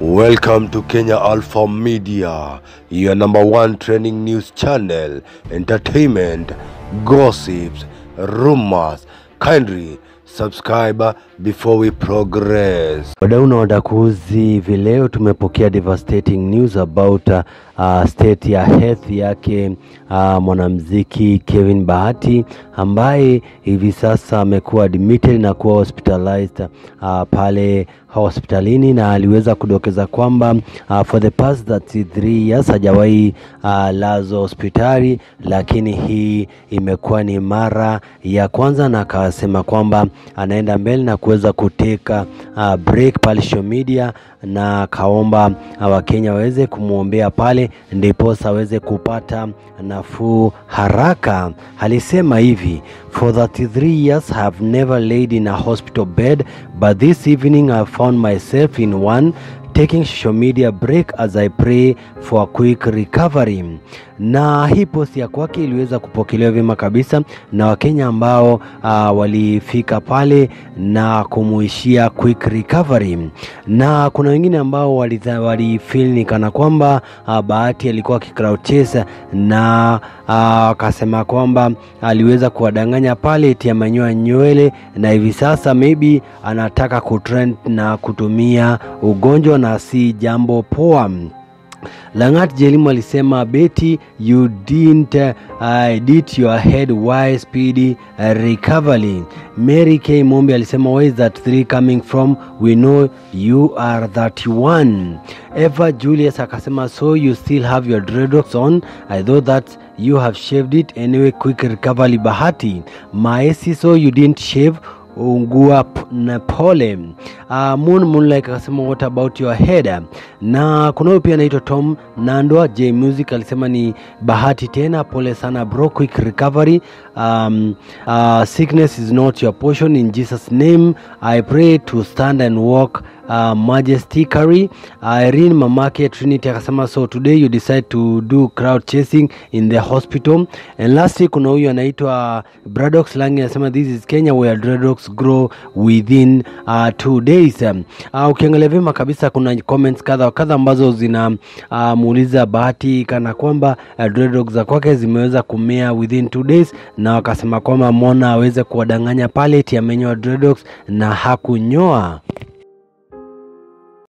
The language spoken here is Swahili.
Welcome to Kenya Alpha Media, your number one trending news channel, entertainment, gossips, rumors. Kindly subscribe before we progress. Wadau na wadakuzi, vileo tumepokea devastating news about state ya health yake mwanamuziki Kevin Bahati, ambaye hivi sasa amekuwa admitted na kuwa hospitalized pale hospitalini, na aliweza kudokeza kwamba for the past 33 years hajawahi lazwa hospitali, lakini hii imekuwa ni mara ya kwanza, na akasema kwamba anaenda mbele na kuweza kuteka break pale social media, na kaomba Wakenya waweze kumuombea pale ndipo aweze kupata nafuu haraka. Alisema hivi: for 33 years I have never laid in a hospital bed, but this evening I found myself in one, taking social media break as I pray for a quick recovery. Na hii post ya kwake iliweza kupokelewa vyema kabisa na Wakenya ambao walifika pale na kumuishia quick recovery, na kuna wengine ambao walifeel ni kana kwamba Bahati alikuwa crowd chase, na akasema kwamba aliweza kuwadanganya pale eti amenyoa nywele, na hivi sasa maybe anataka kutrend na kutumia ugonjwa na si jambo poa. Langat Jelimu alisema, Betty, you didn't did your head why speedy recovery. Mary K. Mombi alisema, where is that 3 coming from? We know you are 31. Eva Julius akasema, so you still have your dreadlocks on? I thought that you have shaved it. Anyway, quick recovery Bahati. Maesi, so you didn't shave? Ungua na pole. Moonlight akasema, what about your head? Na kuna pia anaitwa Tom Nandwa J Music alisema, ni Bahati tena, pole sana bro, quick recovery. Sickness is not your portion, in Jesus name I pray to stand and walk majestically. Irene Mamake Trinity akasema, so today you decide to do crowd chasing in the hospital. And lastly kuna huyu anaitwa Bradox Langi anasema, this is Kenya where dreadlocks grow within 2 days. Ukiangalia vyema kabisa kuna comments kadha ambazo zina muuliza Bahati kana kwamba dreadlocks za kwake zimeweza kumea within 2 days, na wakasema kwamba Mona aweze kuwadanganya pale eti amenyoa dreadlocks na hakunyoa.